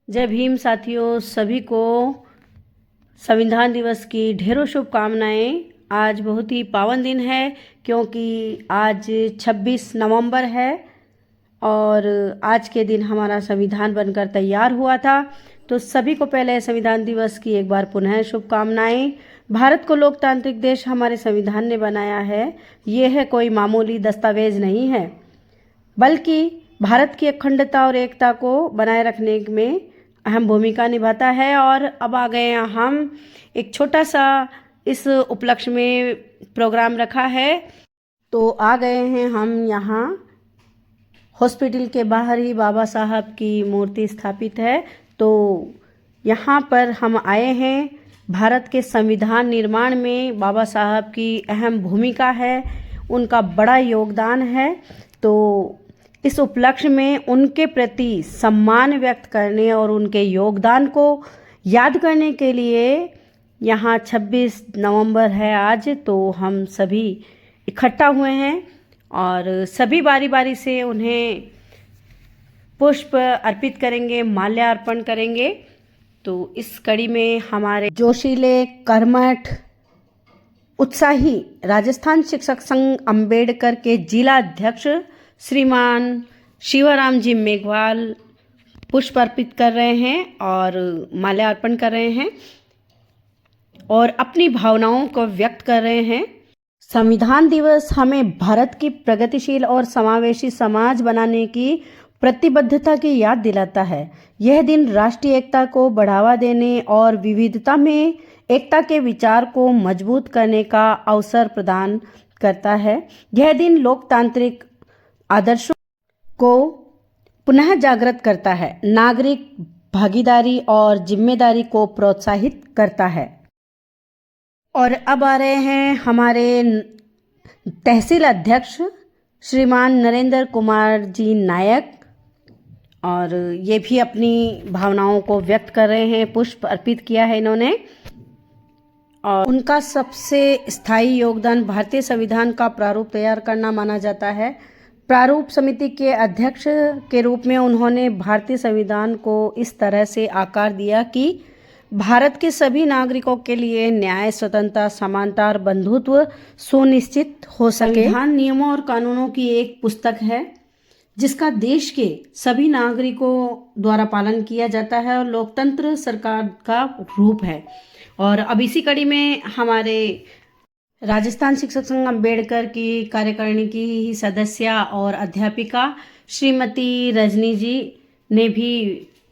जय भीम साथियों, सभी को संविधान दिवस की ढेरों शुभकामनाएं। आज बहुत ही पावन दिन है क्योंकि आज 26 नवंबर है और आज के दिन हमारा संविधान बनकर तैयार हुआ था। तो सभी को पहले संविधान दिवस की एक बार पुनः शुभकामनाएं। भारत को लोकतांत्रिक देश हमारे संविधान ने बनाया है। ये है कोई मामूली दस्तावेज नहीं है, बल्कि भारत की अखंडता और एकता को बनाए रखने में अहम भूमिका निभाता है। और अब आ गए हम एक छोटा सा इस उपलक्ष्य में प्रोग्राम रखा है। तो आ गए हैं हम यहाँ हॉस्पिटल के बाहर ही बाबा साहब की मूर्ति स्थापित है। तो यहाँ पर हम आए हैं। भारत के संविधान निर्माण में बाबा साहब की अहम भूमिका है, उनका बड़ा योगदान है। तो इस उपलक्ष्य में उनके प्रति सम्मान व्यक्त करने और उनके योगदान को याद करने के लिए यहाँ 26 नवंबर है आज, तो हम सभी इकट्ठा हुए हैं और सभी बारी बारी से उन्हें पुष्प अर्पित करेंगे, माल्यार्पण करेंगे। तो इस कड़ी में हमारे जोशीले, कर्मठ, उत्साही राजस्थान शिक्षक संघ अम्बेडकर के जिला अध्यक्ष श्रीमान शिवराम जी मेघवाल पुष्प अर्पित कर रहे हैं और माल्यार्पण कर रहे हैं और अपनी भावनाओं को व्यक्त कर रहे हैं। संविधान दिवस हमें भारत की प्रगतिशील और समावेशी समाज बनाने की प्रतिबद्धता की याद दिलाता है। यह दिन राष्ट्रीय एकता को बढ़ावा देने और विविधता में एकता के विचार को मजबूत करने का अवसर प्रदान करता है। यह दिन लोकतांत्रिक आदर्शों को पुनः जागृत करता है, नागरिक भागीदारी और जिम्मेदारी को प्रोत्साहित करता है। और अब आ रहे हैं हमारे तहसील अध्यक्ष श्रीमान नरेंद्र कुमार जी नायक, और ये भी अपनी भावनाओं को व्यक्त कर रहे हैं। पुष्प अर्पित किया है इन्होंने और उनका सबसे स्थायी योगदान भारतीय संविधान का प्रारूप तैयार करना माना जाता है। प्रारूप समिति के अध्यक्ष के रूप में उन्होंने भारतीय संविधान को इस तरह से आकार दिया कि भारत के सभी नागरिकों के लिए न्याय, स्वतंत्रता, समानता और बंधुत्व सुनिश्चित हो सके। संविधान नियमों और कानूनों की एक पुस्तक है जिसका देश के सभी नागरिकों द्वारा पालन किया जाता है और लोकतंत्र सरकार का रूप है। और अब इसी कड़ी में हमारे राजस्थान शिक्षक संघ अम्बेडकर की कार्यकारिणी की ही सदस्य और अध्यापिका श्रीमती रजनी जी ने भी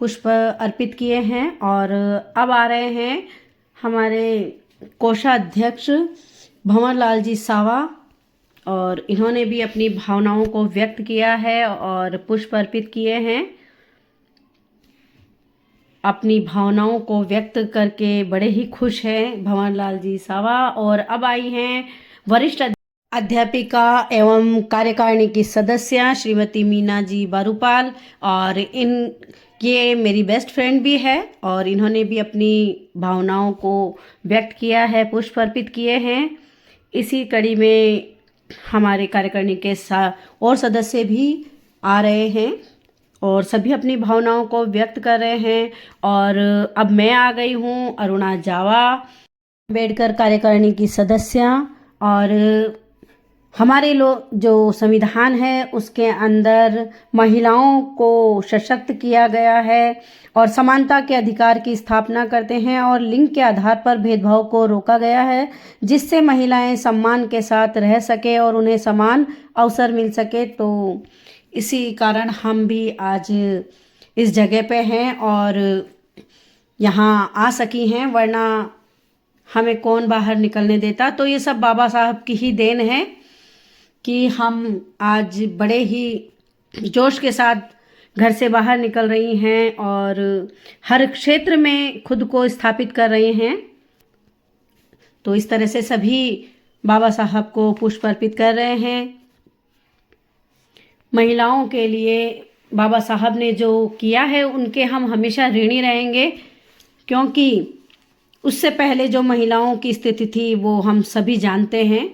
पुष्प अर्पित किए हैं। और अब आ रहे हैं हमारे कोषाध्यक्ष भंवरलाल जी सावा, और इन्होंने भी अपनी भावनाओं को व्यक्त किया है और पुष्प अर्पित किए हैं। अपनी भावनाओं को व्यक्त करके बड़े ही खुश हैं भंवरलाल जी सावा। और अब आई हैं वरिष्ठ अध्यापिका एवं कार्यकारिणी की सदस्य श्रीमती मीना जी बारूपाल, और ये मेरी बेस्ट फ्रेंड भी है और इन्होंने भी अपनी भावनाओं को व्यक्त किया है, पुष्प अर्पित किए हैं। इसी कड़ी में हमारे कार्यकारिणी के और सदस्य भी आ रहे हैं और सभी अपनी भावनाओं को व्यक्त कर रहे हैं। और अब मैं आ गई हूँ अरुणा जावा, अम्बेडकर कार्यकारिणी की सदस्य। और हमारे जो संविधान है उसके अंदर महिलाओं को सशक्त किया गया है और समानता के अधिकार की स्थापना करते हैं और लिंग के आधार पर भेदभाव को रोका गया है, जिससे महिलाएं सम्मान के साथ रह सके और उन्हें समान अवसर मिल सके। तो इसी कारण हम भी आज इस जगह पे हैं और यहाँ आ सकी हैं, वरना हमें कौन बाहर निकलने देता। तो ये सब बाबा साहब की ही देन है कि हम आज बड़े ही जोश के साथ घर से बाहर निकल रही हैं और हर क्षेत्र में खुद को स्थापित कर रही हैं। तो इस तरह से सभी बाबा साहब को पुष्प अर्पित कर रहे हैं। महिलाओं के लिए बाबा साहब ने जो किया है उनके हम हमेशा ऋणी रहेंगे, क्योंकि उससे पहले जो महिलाओं की स्थिति थी वो हम सभी जानते हैं।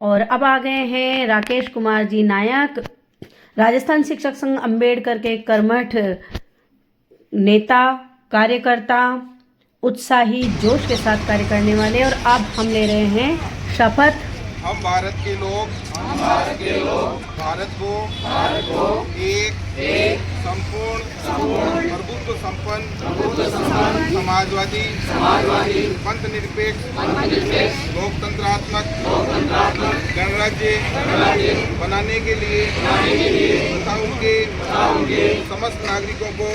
और अब आ गए हैं राकेश कुमार जी नायक, राजस्थान शिक्षक संघ अम्बेडकर के कर्मठ नेता, कार्यकर्ता, उत्साही, जोश के साथ कार्य करने वाले। और अब हम ले रहे हैं शपथ। हम भारत के लोग भारत को एक संपूर्ण प्रभुत्व संपन्न समाजवादी पंथ निरपेक्ष लोकतंत्रात्मक गणराज्य बनाने के लिए तथा उनके समस्त नागरिकों को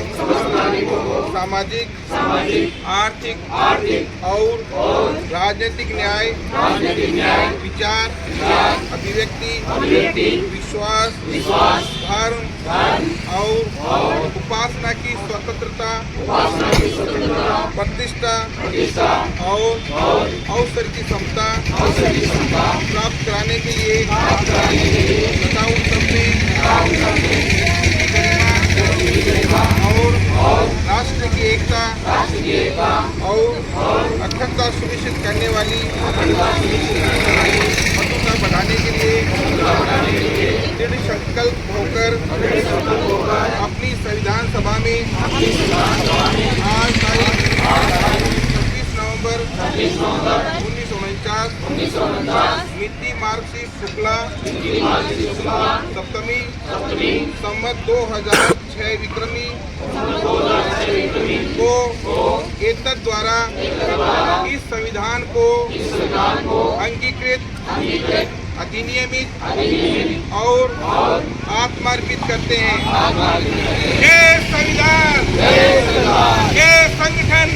सामाजिक आर्थिक और राजनीतिक न्याय विचार अभिव्यक्ति विश्वास धर्म और उपासना की स्वतंत्रता प्रतिष्ठा और अवसर की क्षमता प्राप्त कराने के लिए तथा उन सब में और राष्ट्र की एकता और अखंडता सुनिश्चित करने वाली मर्यादा बढ़ाने के लिए दृढ़ संकल्प होकर अपनी संविधान सभा में आज तारीख 26 नवंबर 1949 मिति मार्क्सिस्ट शुक्ला सप्तमी संवत 2006 विक्रमी को एतद द्वारा इस संविधान को अंगीकृत अधिनियमित और आत्मार्पित करते हैं। जय संविधान, जय संगठन,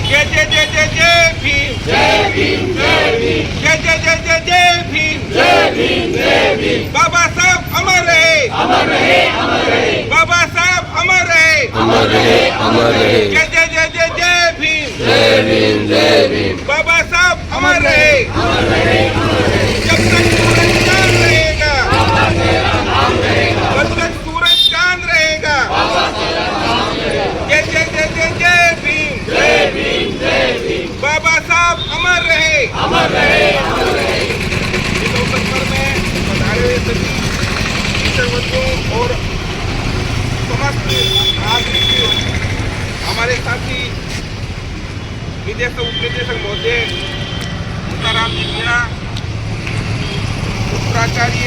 जय जय जय जय जय भीम, जय भीम, जय भीम, जय जय जय जय जय भीम, जय भीम, जय भीम। बाबा साहब अमर रहे, अमर रहे, अमर रहे। बाबा साहब अमर रहे, अमर रहे, अमर रहे। जय जय जय जय जय भीम, जय भीम, जय भीम। बाबा साहब अमर रहे, अमर रहे, अमर रहे। जब तक सूरज चांद रहेगा, बाबा तेरा नाम रहेगा। जब तक सूरज चांद रहेगा, बाबा तेरा नाम रहेगा। जय जय जय जय जय भीम, जय भीम, जय भीम। बाबा साहब अमर रहे, अमर रहे, अमर रहे। इस अवसर पर मैं पधारे हुए सभी टीचर और समस्त नागरिक हमारे साथी निदेशक उपनिदेशक महोदय सीताराम जी मीणा, प्राचार्य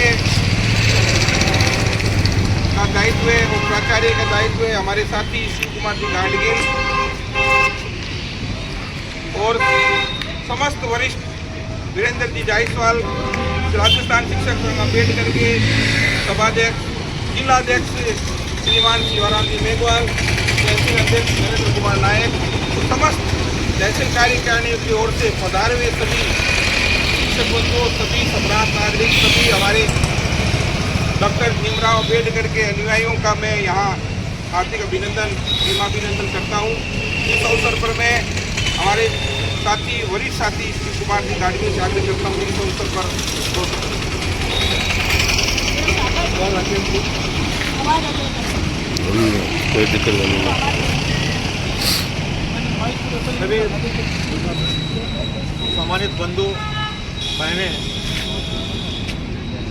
का दायित्व है और प्राचार्य का दायित्व है हमारे साथी शिव कुमार जी गांडगिल और समस्त वरिष्ठ वीरेंद्र जी जायसवाल, राजस्थान शिक्षक संघ अम्बेडकर के सभाध्यक्ष जिलाध्यक्ष श्रीमान शिवराम जी मेघवाल, तहसील अध्यक्ष नरेंद्र कुमार नायक, तो समस्त तहसील कार्यकारिणी की ओर से पधारे हुए सभी शिक्षक बंधुओं, सभी सम्राट नागरिक, सभी हमारे डॉक्टर भीमराव अम्बेडकर के अनुयायियों का मैं यहाँ हार्दिक अभिनंदन प्रेमाभिनंदन करता हूँ। इस अवसर पर मैं हमारे साथी वरिष्ठ साथी शिव कुमार जी गांडगिल से आग्रह करता हूँ इस अवसर पर कोई दिक्कत नहीं है। सभी सम्मानित बंधु बहनें,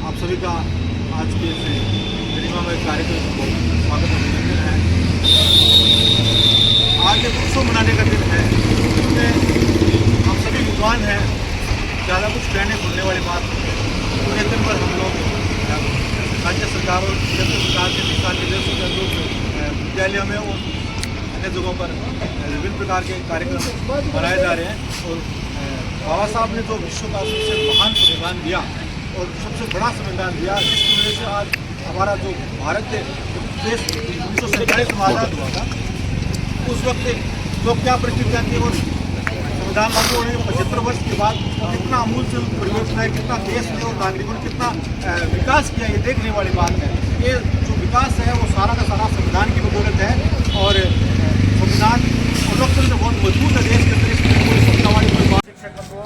आप सभी का आज के गरिमा में कार्यक्रम को स्वागत अभिनंदन है। आज एक उत्सव मनाने का दिन है, जिसमें हम सभी विद्वान हैं, ज़्यादा कुछ कहने सुनने वाली बात पूरे दिन पर हम लोग राज्य सरकार और केंद्र सरकार के दिशा निर्देशों के अनुरूप विद्यालयों में और अन्य जगहों पर विभिन्न प्रकार के कार्यक्रम बनाए जा रहे हैं। और बाबा साहब ने जो विश्व का सबसे महान संविधान दिया और सबसे बड़ा संविधान दिया, जिसकी वजह से आज हमारा जो भारत देश 1947 में आज़ाद हुआ था, उस वक्त लोग क्या परिस्थितियाँ थी और संविधान लागू होने के 75 वर्ष के बाद कितना अमूलचूल परिवर्तन है, कितना देश ने और नागरिकों ने कितना विकास किया, ये देखने वाली बात है। ये जो विकास है वो सारा का सारा संविधान की बदौलत है और संविधान और लोकतंत्र बहुत मजबूत है देश के अंदर। इसमें कोई सत्तावादी कोई बात शिक्षक को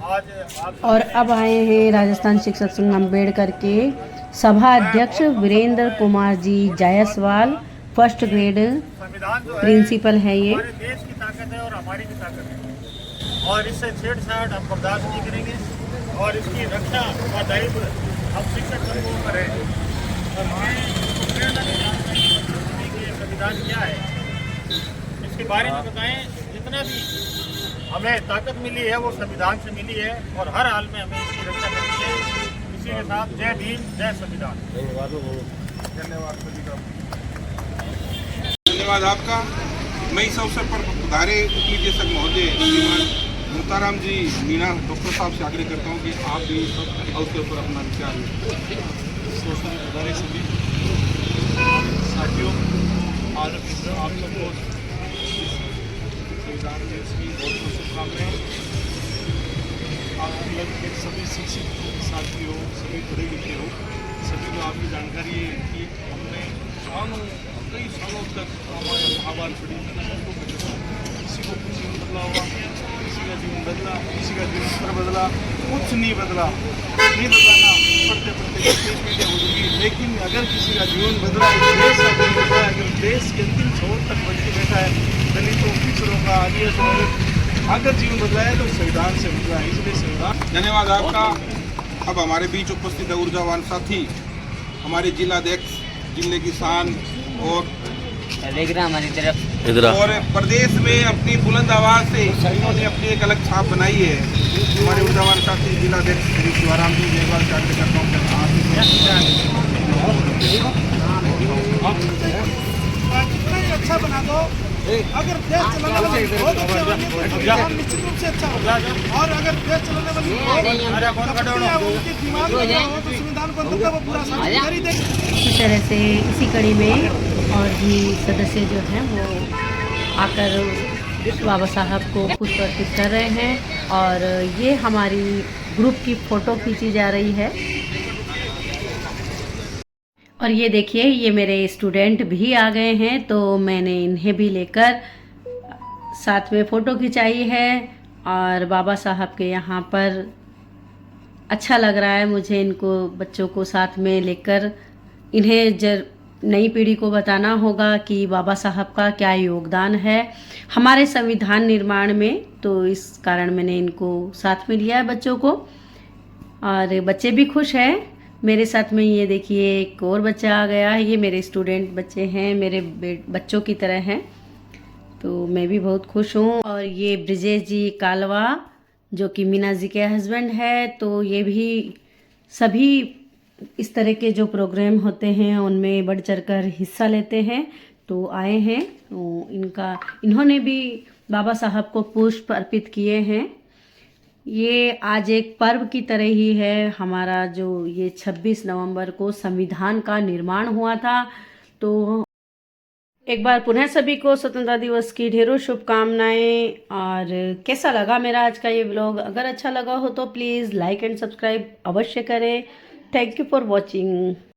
आज और अब आए हैं राजस्थान शिक्षक संघ अम्बेडकर के सभा अध्यक्ष Virendra Kumar ji Jaiswal, first grade principal है ये। हमारे देश की ताकत है और हमारी भी ताकत है और इससे छेड़छाड़ हम बर्दाश्त नहीं करेंगे और इसकी रक्षा का दायित्व हम शिक्षक बंधुओं पर है। और मैं प्रेरणा देना संविधान क्या है इसके बारे में बताएं। जितना भी हमें ताकत मिली है वो संविधान से मिली है और हर हाल में हमें इसकी रक्षा करनी है। इसी के साथ जय भीम, जय संविधान। धन्यवाद सभी का। धन्यवाद आपका। मैं इस अवसर पर पधारे उपनिदेशक महोदय श्रीमान मुक्ताराम जी मीणा डॉक्टर साहब से आग्रह करता हूँ कि आप भी इस अवसर पर अपना विचार लें। सभी साथियों, आज आप सबको संविधान दिवस की बहुत बहुत शुभकामनाएं। आप लोग के सभी शिक्षित साथियों, सभी पढ़े लिखे हो, सभी को आपकी जानकारी है कि हमने कई सालों तक हमारे महाभारत पढ़ी, किसी को कुछ नहीं बदला होगा, किसी का जीवन बदला, किसी का जीवन स्तर बदला, कुछ नहीं बदला, नहीं बदलाना पढ़ते पढ़ते कितनी पीढ़ियाँ हो जाएगी। लेकिन अगर किसी का जीवन बदला, देश का जीवन बदला, अगर देश के अंतिम छोर तक बढ़ के बैठा है, दलितों, पिछड़ों का, आदिवासियों का अगर जीवन बदला है तो संविधान से बदला है। इसलिए संविधान। धन्यवाद आपका। अब हमारे बीच उपस्थित है ऊर्जावान साथी, हमारे जिलाध्यक्ष, जिले की शान और हमारी तरफ इधर और प्रदेश में अपनी बुलंद आवाज से इन्होंने अपनी एक अलग छाप बनाई है। हमारे ऊर्जावान साथी जिलाध्यक्ष श्री शिवाराम जी मेघवाल से आग्रह करता हूँ अच्छा बना दो। अगर देश चलाने वाली बहुत अच्छे होंगे तो संविधान निश्चित रूप से अच्छा होगा। और अगर देश चलाने वाली उनके दिमाग में हो तो संविधान को अंततः वो पूरा साबित कर ही देगा। इसी तरह से इसी कड़ी में और भी सदस्य जो हैं वो आकर बाबा साहब को पुष्प अर्पित कर रहे हैं और ये हमारी ग्रुप की फ़ोटो खींची जा रही है। और ये देखिए, ये मेरे स्टूडेंट भी आ गए हैं तो मैंने इन्हें भी लेकर साथ में फ़ोटो खिंचाई है। और बाबा साहब के यहाँ पर अच्छा लग रहा है मुझे इनको बच्चों को साथ में लेकर। इन्हें नई पीढ़ी को बताना होगा कि बाबा साहब का क्या योगदान है हमारे संविधान निर्माण में, तो इस कारण मैंने इनको साथ में लिया है बच्चों को। और बच्चे भी खुश हैं मेरे साथ में। ये देखिए, एक और बच्चा आ गया है। ये मेरे स्टूडेंट बच्चे हैं, मेरे बच्चों की तरह हैं, तो मैं भी बहुत खुश हूँ। और ये ब्रिजेश जी कालवा जो कि मीना जी के हस्बैंड है, तो ये भी सभी इस तरह के जो प्रोग्राम होते हैं उनमें बढ़ चढ़कर हिस्सा लेते हैं, तो आए हैं। तो इन्होंने भी बाबा साहब को पुष्प अर्पित किए हैं। ये आज एक पर्व की तरह ही है हमारा, जो ये 26 नवंबर को संविधान का निर्माण हुआ था। तो एक बार पुनः सभी को स्वतंत्रता दिवस की ढेरों शुभकामनाएं। और कैसा लगा मेरा आज का ये व्लॉग? अगर अच्छा लगा हो तो प्लीज़ लाइक एंड सब्सक्राइब अवश्य करें। Thank you for watching.